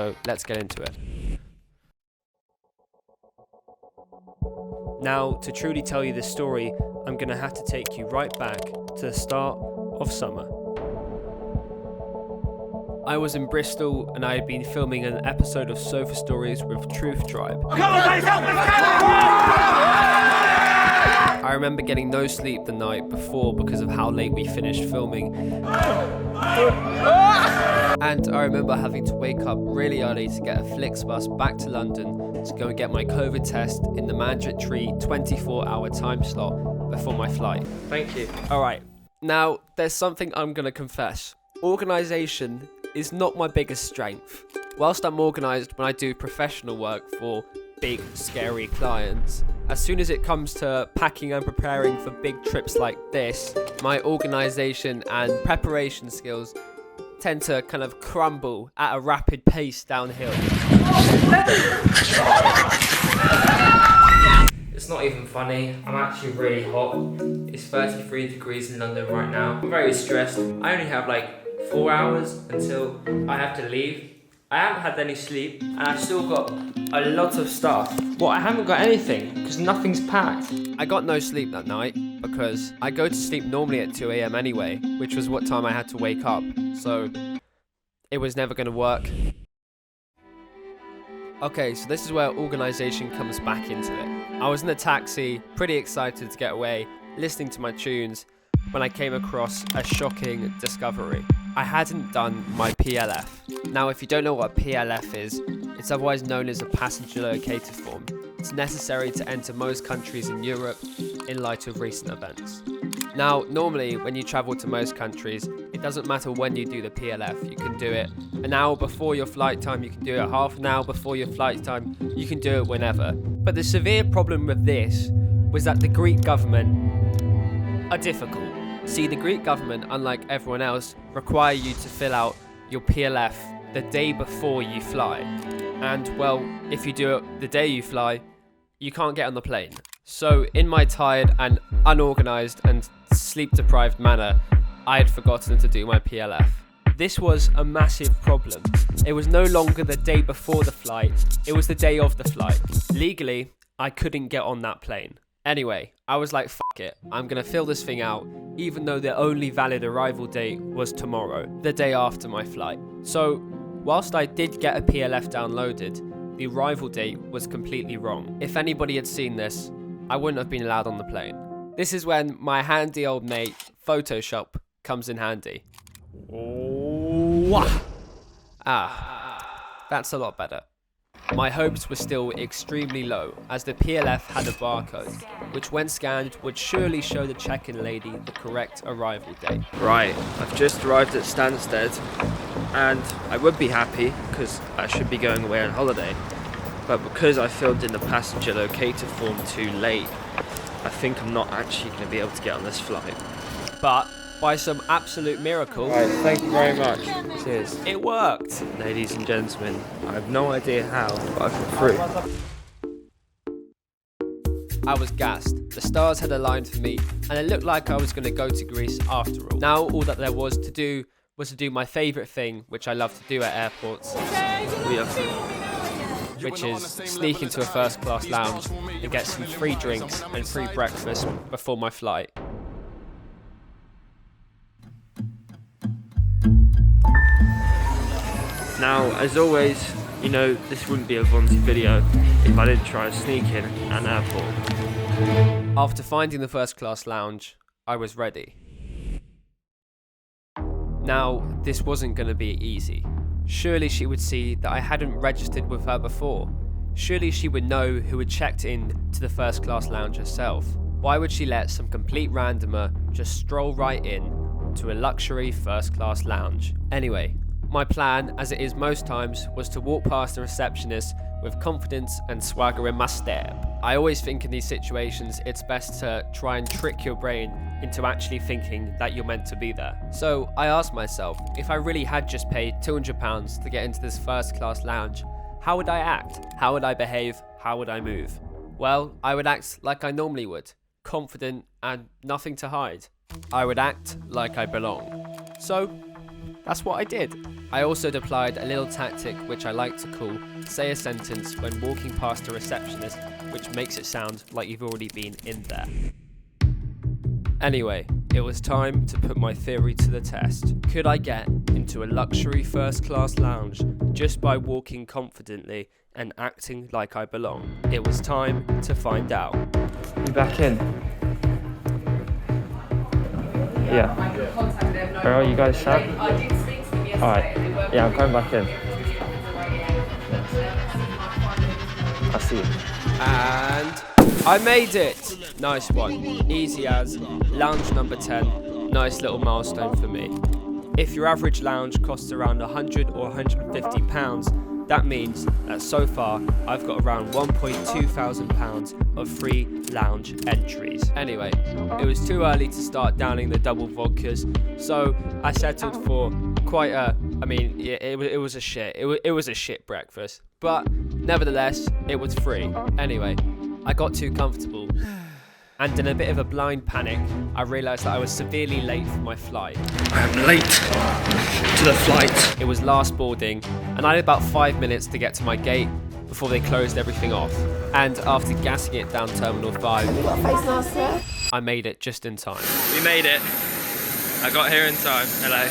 So let's get into it. Now, to truly tell you this story, I'm going to have to take you right back to the start of summer. I was in Bristol and I had been filming an episode of Sofa Stories with Truth Tribe. Come on, guys, help me! I remember getting no sleep the night before because of how late we finished filming. And I remember having to wake up really early to get a Flixbus back to London to go and get my COVID test in the mandatory 24-hour time slot before my flight. Thank you. Alright, now there's something I'm going to confess. Organisation is not my biggest strength. Whilst I'm organised when I do professional work for big, scary clients, as soon as it comes to packing and preparing for big trips like this, my organisation and preparation skills tend to kind of crumble at a rapid pace downhill. It's not even funny. I'm actually really hot. It's 33 degrees in London right now. I'm very stressed. I only have like 4 hours until I have to leave. I haven't had any sleep and I've still got a lot of stuff. Well, I haven't got anything because nothing's packed. I got no sleep that night because I go to sleep normally at 2 a.m. anyway, which was what time I had to wake up, so it was never going to work. Okay, so this is where organisation comes back into it. I was in a taxi, pretty excited to get away, listening to my tunes, when I came across a shocking discovery. I hadn't done my PLF. Now, if you don't know what a PLF is, it's otherwise known as a passenger locator form. It's necessary to enter most countries in Europe in light of recent events. Now, normally when you travel to most countries, it doesn't matter when you do the PLF. You can do it an hour before your flight time, you can do it half an hour before your flight time, you can do it whenever. But the severe problem with this was that the Greek government are difficult. See, the Greek government, unlike everyone else, require you to fill out your PLF the day before you fly. And, well, if you do it the day you fly, you can't get on the plane. So, in my tired and unorganised and sleep-deprived manner, I had forgotten to do my PLF. This was a massive problem. It was no longer the day before the flight, it was the day of the flight. Legally, I couldn't get on that plane. Anyway, I was like, fuck it, I'm gonna fill this thing out, even though the only valid arrival date was tomorrow, the day after my flight. So, whilst I did get a PLF downloaded, the arrival date was completely wrong. If anybody had seen this, I wouldn't have been allowed on the plane. This is when my handy old mate, Photoshop, comes in handy. That's a lot better. My hopes were still extremely low, as the PLF had a barcode, which when scanned would surely show the check-in lady the correct arrival date. Right, I've just arrived at Stansted and I would be happy because I should be going away on holiday. But because I filled in the passenger locator form too late, I think I'm not actually going to be able to get on this flight. But by some absolute miracle, Right, thank you very much. Cheers. it worked. Ladies and gentlemen, I have no idea how, but I've got through. I was gassed. The stars had aligned for me, and it looked like I was going to go to Greece after all. Now all that there was to do my favourite thing, which I love to do at airports, which is sneak into a first-class lounge and get some free drinks and free breakfast before my flight. Now, as always, you know, this wouldn't be a Vonti video if I didn't try and sneak in at an airport. After finding the first-class lounge, I was ready. Now, this wasn't going to be easy. Surely she would see that I hadn't registered with her before. Surely she would know who had checked in to the first-class lounge herself. Why would she let some complete randomer just stroll right in to a luxury first-class lounge? Anyway, my plan, as it is most times, was to walk past the receptionist with confidence and swagger in my step. I always think in these situations it's best to try and trick your brain into actually thinking that you're meant to be there. So I asked myself, if I really had just paid £200 to get into this first class lounge, how would I act? How would I behave? How would I move? Well, I would act like I normally would, confident and nothing to hide. I would act like I belong. So That's what I did. I also deployed a little tactic which I like to call say a sentence when walking past a receptionist, which makes it sound like you've already been in there. Anyway, it was time to put my theory to the test. Could I get into a luxury first-class lounge just by walking confidently and acting like I belong? It was time to find out. You back in? Yeah. Where are you guys, Sam? Alright. Yeah, I'm coming back in. I see you. And I made it! Nice one. Easy as. Lounge number 10. Nice little milestone for me. If your average lounge costs around £100 or £150, that means that so far I've got around £1,200 of free lounge entries. Anyway, it was too early to start downing the double vodkas, so I settled for quite a, it was a shit. It was a shit breakfast, but nevertheless, it was free. Anyway, I got too comfortable. And in a bit of a blind panic, I realised that I was severely late for my flight. I am late to the flight. It was last boarding, and I had about 5 minutes to get to my gate before they closed everything off. And after gassing it down Terminal 5, I made it just in time. We made it. I got here in time. Hello.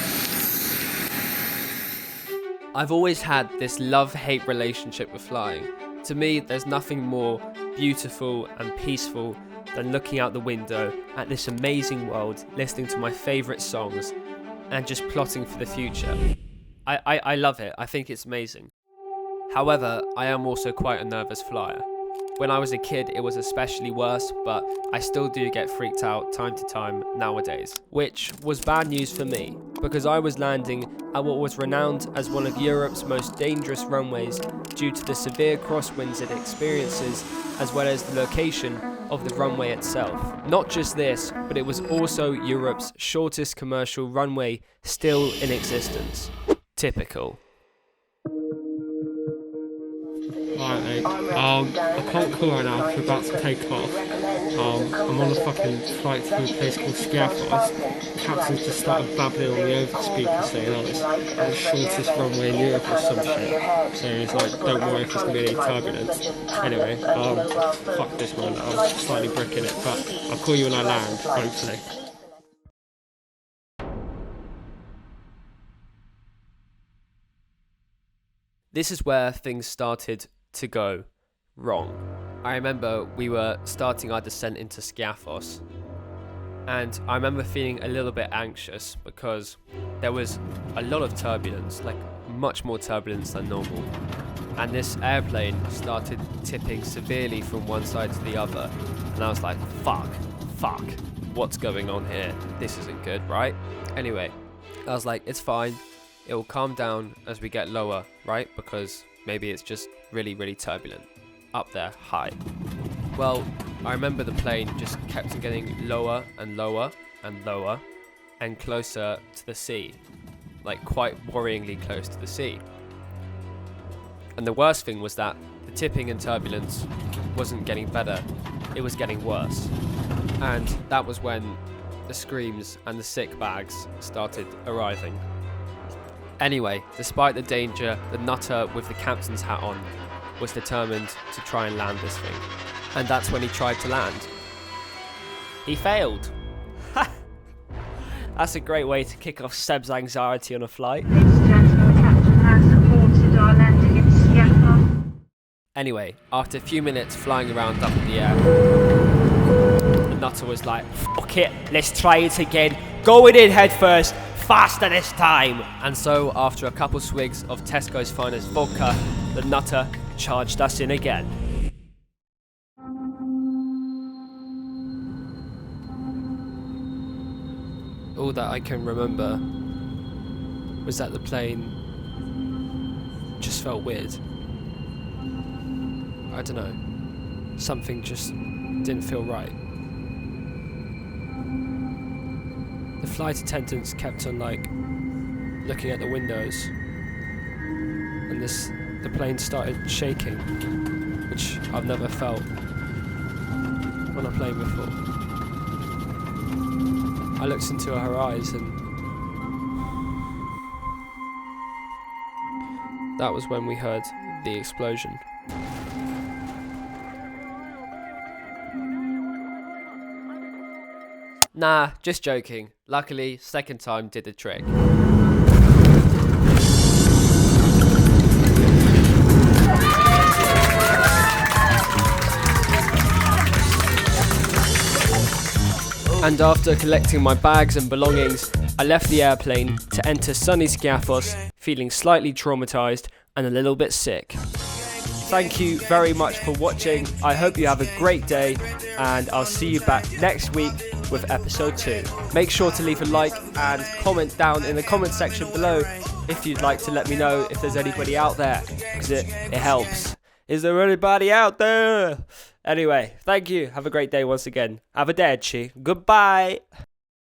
I've always had this love-hate relationship with flying. To me, there's nothing more beautiful and peaceful than looking out the window at this amazing world, listening to my favourite songs, and just plotting for the future. I love it. I think it's amazing. However, I am also quite a nervous flyer. When I was a kid, it was especially worse, but I still do get freaked out time to time nowadays, which was bad news for me, because I was landing at what was renowned as one of Europe's most dangerous runways due to the severe crosswinds it experiences, as well as the location of the runway itself. Not just this, but it was also Europe's shortest commercial runway still in existence. Typical. Alright mate, I can't call right now, we're about to take off. I'm on a fucking flight to a place called Skiathos. Captain's just started babbling on the overspeaker saying, oh, it's the shortest runway in Europe or some shit. So he's like, don't worry if there's going to be any turbulence. Anyway, fuck this man, I'm slightly bricking it, but I'll call you when I land, hopefully. This is where things started to go wrong. I remember we were starting our descent into Skiathos, and I remember feeling a little bit anxious because there was a lot of turbulence, like much more turbulence than normal. And this airplane started tipping severely from one side to the other, and I was like, fuck, what's going on here? This isn't good, right? Anyway, I was like, it's fine. It will calm down as we get lower, right? Because maybe it's just really, really turbulent. Up there, high. Well, I remember the plane just kept getting lower and lower and lower and closer to the sea. Like quite worryingly close to the sea. And the worst thing was that the tipping and turbulence wasn't getting better, it was getting worse. And that was when the screams and the sick bags started arriving. Anyway, despite the danger, the nutter with the captain's hat on was determined to try and land this thing. And that's when he tried to land. He failed. That's a great way to kick off Seb's anxiety on a flight. Anyway, after a few minutes flying around up in the air, the nutter was like, fuck it, let's try it again. Going in head first. Faster this time! And so, after a couple swigs of Tesco's finest vodka, the nutter charged us in again. All that I can remember was that the plane just felt weird. I don't know. Something just didn't feel right. The flight attendants kept on looking at the windows, and the plane started shaking, which I've never felt on a plane before. I looked into her eyes and that was when we heard the explosion. Nah, just joking. Luckily, second time did the trick. And after collecting my bags and belongings, I left the airplane to enter sunny Skiathos, feeling slightly traumatized and a little bit sick. Thank you very much for watching. I hope you have a great day, and I'll see you back next week with episode 2. Make sure to leave a like and comment down in the comment section below if you'd like to let me know if there's anybody out there, because it helps. Is there anybody out there? Anyway, thank you. Have a great day once again. Arrivederci. Goodbye.